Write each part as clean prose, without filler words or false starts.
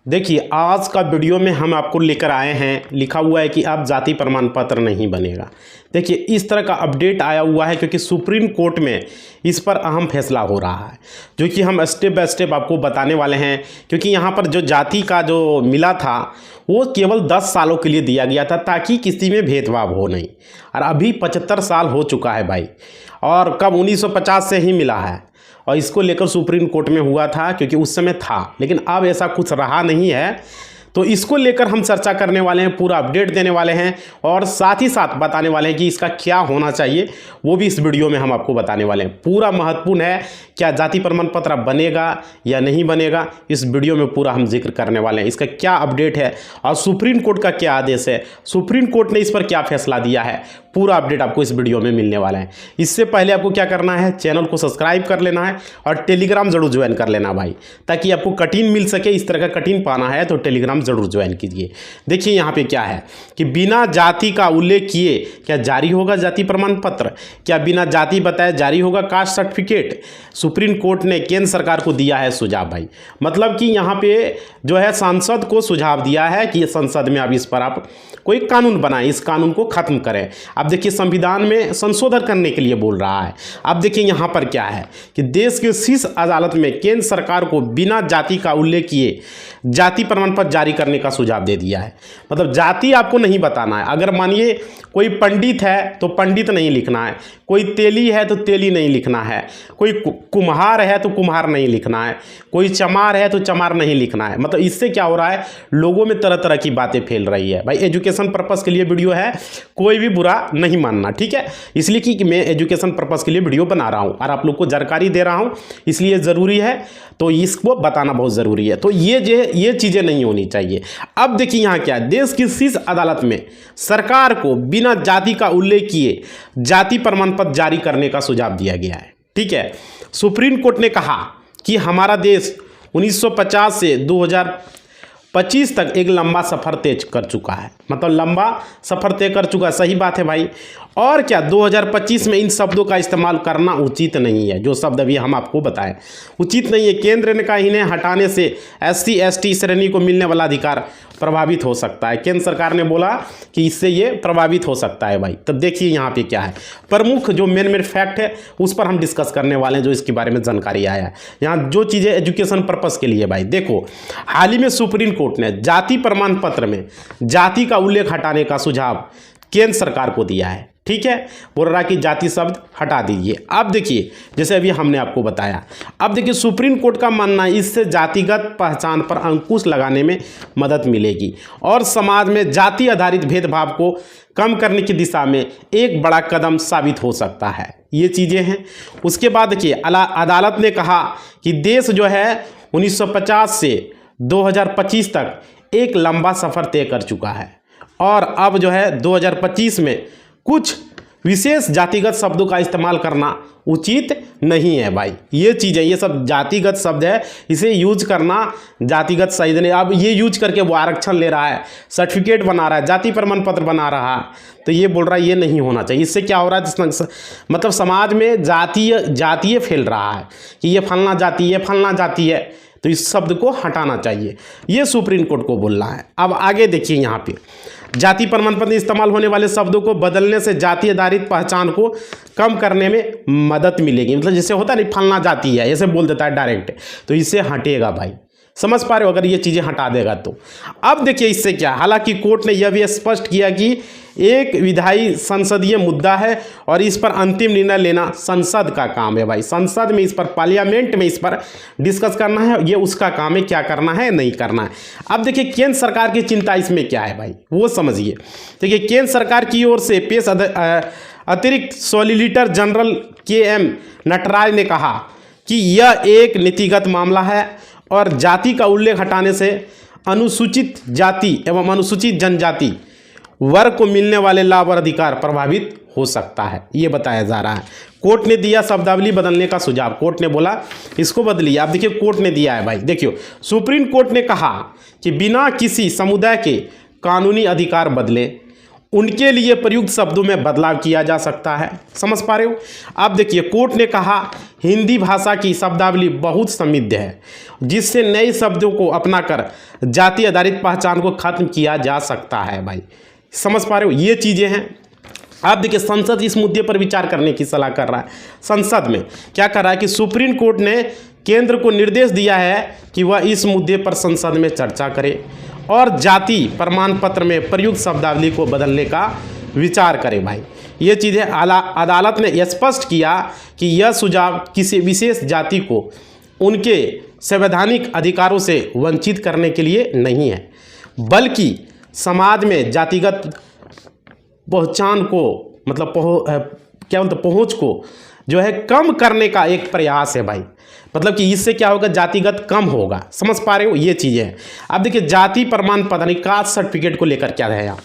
देखिए, आज का वीडियो में हम आपको लेकर आए हैं, लिखा हुआ है कि अब जाति प्रमाण पत्र नहीं बनेगा। देखिए, इस तरह का अपडेट आया हुआ है क्योंकि सुप्रीम कोर्ट में इस पर अहम फैसला हो रहा है, जो कि हम स्टेप बाय स्टेप आपको बताने वाले हैं। क्योंकि यहाँ पर जो जाति का जो मिला था वो केवल 10 सालों के लिए दिया गया था, ताकि किसी में भेदभाव हो नहीं। और अभी 75 साल हो चुका है भाई, और कब 1950 से ही मिला है। और इसको लेकर सुप्रीम कोर्ट में हुआ था क्योंकि उस समय था, लेकिन अब ऐसा कुछ रहा नहीं है। तो इसको लेकर हम चर्चा करने वाले हैं, पूरा अपडेट देने वाले हैं और साथ ही साथ बताने वाले हैं कि इसका क्या होना चाहिए, वो भी इस वीडियो में हम आपको बताने वाले हैं। पूरा महत्वपूर्ण है, क्या जाति प्रमाण पत्र बनेगा या नहीं बनेगा, इस वीडियो में पूरा हम जिक्र करने वाले हैं। इसका क्या अपडेट है और सुप्रीम कोर्ट का क्या आदेश है, सुप्रीम कोर्ट ने इस पर क्या फैसला दिया है, पूरा अपडेट आपको इस वीडियो में मिलने वाला है। इससे पहले आपको क्या करना है, चैनल को सब्सक्राइब कर लेना है और टेलीग्राम जरूर ज्वाइन कर लेना भाई, ताकि आपको कटिंग मिल सके। इस तरह का कटिंग पाना है तो टेलीग्राम जरूर ज्वाइन कीजिए। देखिए यहाँ पे क्या है कि बिना जाति का उल्लेख किए क्या जारी होगा जाति प्रमाण पत्र, क्या बिना जाति बताए जारी होगा कास्ट सर्टिफिकेट। सुप्रीम कोर्ट ने केंद्र सरकार को दिया है सुझाव भाई, मतलब कि यहाँ पे जो है सांसद को सुझाव दिया है कि संसद में अब इस पर आप कोई कानून बनाएं, इस कानून को खत्म करें। अब देखिए, संविधान में संशोधन करने के लिए बोल रहा है। अब देखिए यहाँ पर क्या है कि देश के शीर्ष अदालत में केंद्र सरकार को बिना जाति का उल्लेख किए जाति प्रमाण पत्र जारी करने का सुझाव दे दिया है। मतलब जाति आपको नहीं बताना है। अगर मानिए कोई पंडित है तो पंडित नहीं लिखना है, कोई तेली है तो तेली नहीं लिखना है, कोई कुम्हार है तो कुम्हार नहीं लिखना है, कोई चमार है तो चमार नहीं लिखना है। मतलब इससे क्या हो रहा है, लोगों में तरह तरह की बातें फैल रही है भाई। एजुकेशन पर्पस के लिए वीडियो है, कोई भी बुरा नहीं मानना, ठीक है। इसलिए कि मैं एजुकेशन पर्पस के लिए वीडियो बना रहा हूँ और आप लोग को जानकारी दे रहा हूँ, इसलिए ज़रूरी है, तो इसको बताना बहुत ज़रूरी है। तो ये चीज़ें नहीं होनी चाहिए। अब देखिए यहाँ क्या है, देश की शीर्ष अदालत में सरकार को बिना जाति का उल्लेख किए जाति प्रमाण पत्र जारी करने का सुझाव दिया गया है, ठीक है। सुप्रीम कोर्ट ने कहा कि हमारा देश 1950 से 2025 तक एक लंबा सफ़र तय कर चुका है, मतलब लंबा सफ़र तय कर चुका है, सही बात है भाई। और क्या 2025 में इन शब्दों का इस्तेमाल करना उचित नहीं है, जो शब्द अभी हम आपको बताएं उचित नहीं है। केंद्र ने कहा इन्हें हटाने से SC ST श्रेणी को मिलने वाला अधिकार प्रभावित हो सकता है। केंद्र सरकार ने बोला कि इससे ये प्रभावित हो सकता है भाई। तब देखिए यहाँ पे क्या है, प्रमुख जो मेन फैक्ट है उस पर हम डिस्कस करने वाले हैं, जो इसके बारे में जानकारी आया है। यहाँ जो चीज़ें एजुकेशन पर्पस के लिए भाई, देखो हाल ही में सुप्रीम कोर्ट ने जाति प्रमाण पत्र में जाति का उल्लेख हटाने का सुझाव केंद्र सरकार को दिया है, ठीक है। बोल रहा कि जाति शब्द हटा दीजिए। अब देखिए, जैसे अभी हमने आपको बताया, अब देखिए सुप्रीम कोर्ट का मानना है इससे जातिगत पहचान पर अंकुश लगाने में मदद मिलेगी और समाज में जाति आधारित भेदभाव को कम करने की दिशा में एक बड़ा कदम साबित हो सकता है। ये चीज़ें हैं। उसके बाद देखिए, अदालत ने कहा कि देश जो है 1950 से 2025 तक एक लंबा सफ़र तय कर चुका है और अब जो है 2025 में कुछ विशेष जातिगत शब्दों का इस्तेमाल करना उचित नहीं है भाई। ये चीज़ है, ये सब जातिगत शब्द है, इसे यूज करना जातिगत सही नहीं। अब ये यूज करके वो आरक्षण ले रहा है, सर्टिफिकेट बना रहा है, जाति प्रमाण पत्र बना रहा है, तो ये बोल रहा है ये नहीं होना चाहिए। इससे क्या हो रहा है, मतलब समाज में जातीय फैल रहा है कि ये फलना जाति है, फलना जाति है, तो इस शब्द को हटाना चाहिए, ये सुप्रीम कोर्ट को बोलना है। अब आगे देखिए, यहाँ पे जाति प्रमाण पत्र में इस्तेमाल होने वाले शब्दों को बदलने से जाति आधारित पहचान को कम करने में मदद मिलेगी। मतलब जैसे होता नहीं फलना जाति है, ऐसे बोल देता है डायरेक्ट, तो इससे हटेगा भाई। समझ पा रहे हो, अगर ये चीज़ें हटा देगा तो। अब देखिए इससे क्या, हालांकि कोर्ट ने यह भी स्पष्ट किया कि एक विधायी संसदीय मुद्दा है और इस पर अंतिम निर्णय लेना संसद का काम है भाई। संसद में इस पर, पार्लियामेंट में इस पर डिस्कस करना है, ये उसका काम है, क्या करना है नहीं करना है। अब देखिए केंद्र सरकार की चिंता इसमें क्या है भाई, वो समझिए। देखिए केंद्र सरकार की ओर से पेश अतिरिक्त सॉलिसिटर जनरल KM नटराज ने कहा कि यह एक नीतिगत मामला है और जाति का उल्लेख हटाने से अनुसूचित जाति एवं अनुसूचित जनजाति वर्ग को मिलने वाले लाभ और अधिकार प्रभावित हो सकता है, ये बताया जा रहा है। कोर्ट ने दिया शब्दावली बदलने का सुझाव, कोर्ट ने बोला इसको बदलिए। आप देखिए कोर्ट ने दिया है भाई, देखियो सुप्रीम कोर्ट ने कहा कि बिना किसी समुदाय के कानूनी अधिकार बदले उनके लिए प्रयुक्त शब्दों में बदलाव किया जा सकता है। समझ पा रहे हो। अब देखिए कोर्ट ने कहा हिंदी भाषा की शब्दावली बहुत समृद्ध है जिससे नए शब्दों को अपनाकर जाति आधारित पहचान को खत्म किया जा सकता है। भाई समझ पा रहे हो, ये चीज़ें हैं। आप देखिए संसद इस मुद्दे पर विचार करने की सलाह कर रहा है। संसद में क्या कर रहा है कि सुप्रीम कोर्ट ने केंद्र को निर्देश दिया है कि वह इस मुद्दे पर संसद में चर्चा करे और जाति प्रमाण पत्र में प्रयुक्त शब्दावली को बदलने का विचार करे। भाई ये चीज़ें अदालत ने स्पष्ट किया कि यह सुझाव किसी विशेष जाति को उनके संवैधानिक अधिकारों से वंचित करने के लिए नहीं है, बल्कि समाज में जातिगत पहचान को मतलब पहुँच को जो है कम करने का एक प्रयास है। भाई मतलब कि इससे क्या होगा, जातिगत कम होगा। समझ पा रहे हो, ये चीज़ें हैं। अब देखिए जाति प्रमाण पत्र कास्ट सर्टिफिकेट को लेकर क्या है यहाँ।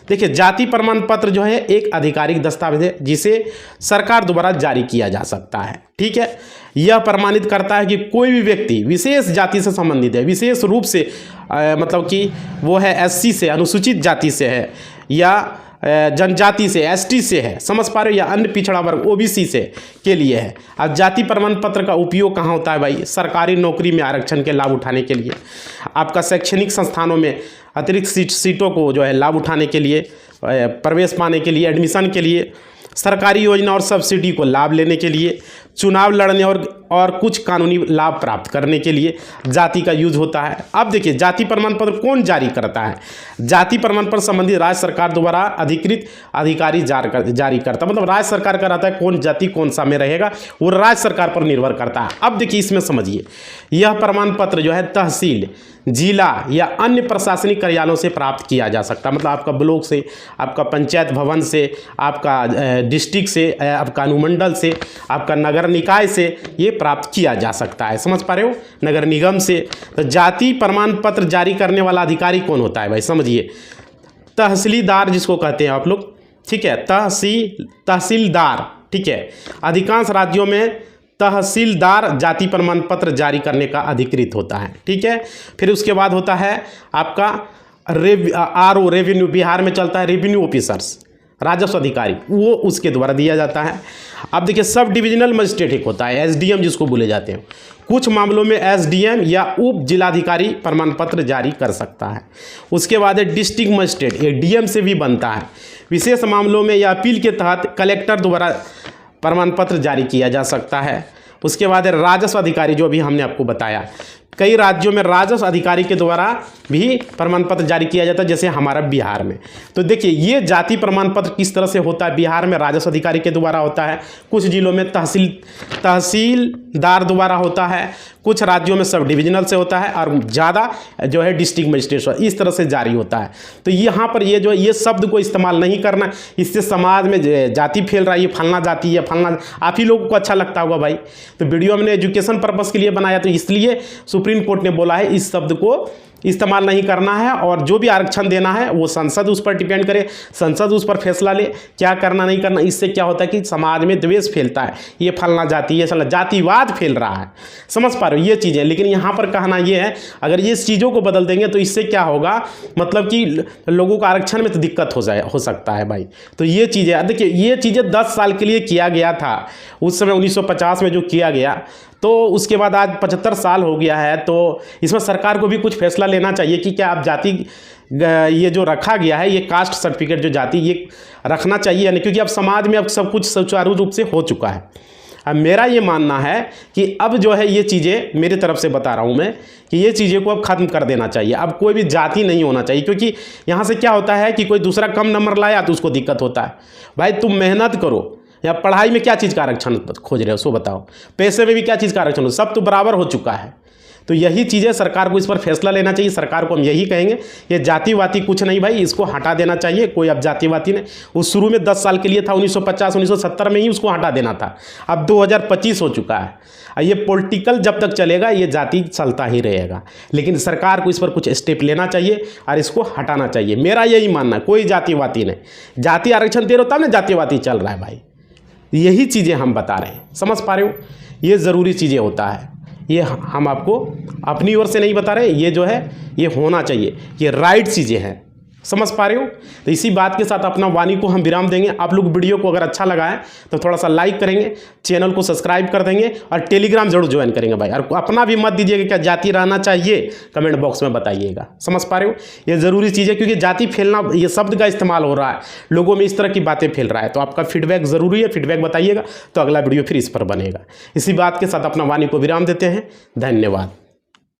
देखिए जाति प्रमाण पत्र जो है एक आधिकारिक दस्तावेज है जिसे सरकार द्वारा जारी किया जा सकता है। ठीक है, यह प्रमाणित करता है कि कोई भी व्यक्ति विशेष जाति से संबंधित है, विशेष रूप से मतलब कि वो है एससी से, अनुसूचित जाति से है, या जनजाति से, एसटी से है, समझ पा रहे हो, या अन्य पिछड़ा वर्ग ओबीसी से के लिए है। अब जाति प्रमाण पत्र का उपयोग कहाँ होता है भाई, सरकारी नौकरी में आरक्षण के लाभ उठाने के लिए, आपका शैक्षणिक संस्थानों में अतिरिक्त सीटों को जो है लाभ उठाने के लिए, प्रवेश पाने के लिए, एडमिशन के लिए, सरकारी योजना और सब्सिडी को लाभ लेने के लिए, चुनाव लड़ने और कुछ कानूनी लाभ प्राप्त करने के लिए जाति का यूज होता है। अब देखिए जाति प्रमाण पत्र कौन जारी करता है, जाति प्रमाण पत्र संबंधी राज्य सरकार द्वारा अधिकृत अधिकारी जारी करता है। मतलब राज्य सरकार का रहता है कौन जाति कौन सा में रहेगा, वो राज्य सरकार पर निर्भर करता है। अब देखिए इसमें समझिए, यह प्रमाण पत्र जो है तहसील, जिला या अन्य प्रशासनिक कार्यालयों से प्राप्त किया जा सकता है। मतलब आपका ब्लॉक से, आपका पंचायत भवन से, आपका डिस्ट्रिक्ट से, आपका अनुमंडल से, आपका नगर निकाय से ये प्राप्त किया जा सकता है। समझ पा रहे हो, नगर निगम से। तो जाति प्रमाण पत्र जारी करने वाला अधिकारी कौन होता है भाई, समझिए तहसीलदार जिसको कहते हैं आप लोग। ठीक है, तहसीलदार। ठीक है, अधिकांश राज्यों में तहसीलदार जाति प्रमाण पत्र जारी करने का अधिकृत होता है। ठीक है, फिर उसके बाद होता है आपका आरओ, रेवेन्यू, बिहार में चलता है रेवेन्यू ऑफिसर्स, राजस्व अधिकारी, वो उसके द्वारा दिया जाता है। अब देखिए सब डिविजनल मजिस्ट्रेट एक होता है, एसडीएम जिसको बोले जाते हैं। कुछ मामलों में एसडीएम या उप जिलाधिकारी प्रमाण पत्र जारी कर सकता है। उसके बाद है डिस्ट्रिक्ट मजिस्ट्रेट, ये डीएम से भी बनता है। विशेष मामलों में या अपील के तहत कलेक्टर द्वारा प्रमाण पत्र जारी किया जा सकता है। उसके बाद है राजस्व अधिकारी, जो अभी हमने आपको बताया। कई राज्यों में राजस्व अधिकारी के द्वारा भी प्रमाण पत्र जारी किया जाता है, जैसे हमारा बिहार में। तो देखिए ये जाति प्रमाण पत्र किस तरह से होता है, बिहार में राजस्व अधिकारी के द्वारा होता है, कुछ जिलों में तहसीलदार द्वारा होता है, कुछ राज्यों में सब डिविजनल से होता है, और ज़्यादा जो है डिस्ट्रिक्ट मजिस्ट्रेट, इस तरह से जारी होता है। तो यहाँ पर ये जो ये शब्द को इस्तेमाल नहीं करना, इससे समाज में जाति फैल रहा है, ये फलना जाति है, फलना, आप ही लोगों को अच्छा लगता होगा भाई। तो वीडियो हमने एजुकेशन पर्पज़ के लिए बनाया, तो इसलिए सुप्रीम कोर्ट ने बोला है इस शब्द को इस्तेमाल नहीं करना है, और जो भी आरक्षण देना है वो संसद उस पर डिपेंड करे, संसद उस पर फैसला ले क्या करना नहीं करना। इससे क्या होता है कि समाज में द्वेष फैलता है, ये फलना जाति, ये फलना जातिवाद फैल रहा है। समझ पा रहे हो ये चीज़ें। लेकिन यहाँ पर कहना ये है, अगर ये चीज़ों को बदल देंगे तो इससे क्या होगा, मतलब कि लोगों को आरक्षण में तो दिक्कत हो सकता है भाई। तो ये चीज़ें देखिए, ये चीज़ें 10 साल के लिए किया गया था उस समय 1950 में जो किया गया, तो उसके बाद आज 75 साल हो गया है। तो इसमें सरकार को भी कुछ फैसला लेना चाहिए कि क्या आप जाति ये जो रखा गया है, ये कास्ट सर्टिफिकेट जो जाति, ये रखना चाहिए या नहीं, क्योंकि अब समाज में अब सब कुछ सुचारू रूप से हो चुका है। अब मेरा ये मानना है कि अब जो है ये चीज़ें, मेरी तरफ से बता रहा हूँ मैं, कि ये चीज़ें को अब ख़त्म कर देना चाहिए। अब कोई भी जाति नहीं होना चाहिए, क्योंकि यहाँ से क्या होता है कि कोई दूसरा कम नंबर लाया तो उसको दिक्कत होता है। भाई तुम मेहनत करो, या पढ़ाई में क्या चीज़ का आरक्षण खोज रहे हो सो बताओ, पैसे में भी क्या चीज़ का आरक्षण हो, सब तो बराबर हो चुका है। तो यही चीज़ें सरकार को इस पर फैसला लेना चाहिए। सरकार को हम यही कहेंगे, ये जातिवादी कुछ नहीं भाई, इसको हटा देना चाहिए। कोई अब जातिवादी नहीं, वो शुरू में 10 साल के लिए था, 1950-1970 में ही उसको हटा देना था। अब 2025 हो चुका है। ये पॉलिटिकल जब तक चलेगा ये जाति चलता ही रहेगा, लेकिन सरकार को इस पर कुछ स्टेप लेना चाहिए और इसको हटाना चाहिए। मेरा यही मानना है, कोई जातिवादी नहीं। जाति आरक्षण दे रहे हो तब ना जातिवादी चल रहा है भाई। यही चीज़ें हम बता रहे हैं, समझ पा रहे हो, ये ज़रूरी चीज़ें होता है। ये हम आपको अपनी ओर से नहीं बता रहे, ये जो है ये होना चाहिए, ये राइट चीज़ें हैं। समझ पा रहे हो? तो इसी बात के साथ अपना वाणी को हम विराम देंगे। आप लोग वीडियो को अगर अच्छा लगा है तो थोड़ा सा लाइक करेंगे, चैनल को सब्सक्राइब कर देंगे और टेलीग्राम जरूर ज्वाइन करेंगे भाई। और अपना भी मत दीजिएगा क्या जाति रहना चाहिए, कमेंट बॉक्स में बताइएगा। समझ पा रहे हो? ये ज़रूरी चीज़ है, क्योंकि जाति फैलना, ये शब्द का इस्तेमाल हो रहा है, लोगों में इस तरह की बातें फैल रहा है। तो आपका फीडबैक ज़रूरी है, फीडबैक बताइएगा तो अगला वीडियो फिर इस पर बनेगा। इसी बात के साथ अपना वाणी को विराम देते हैं। धन्यवाद।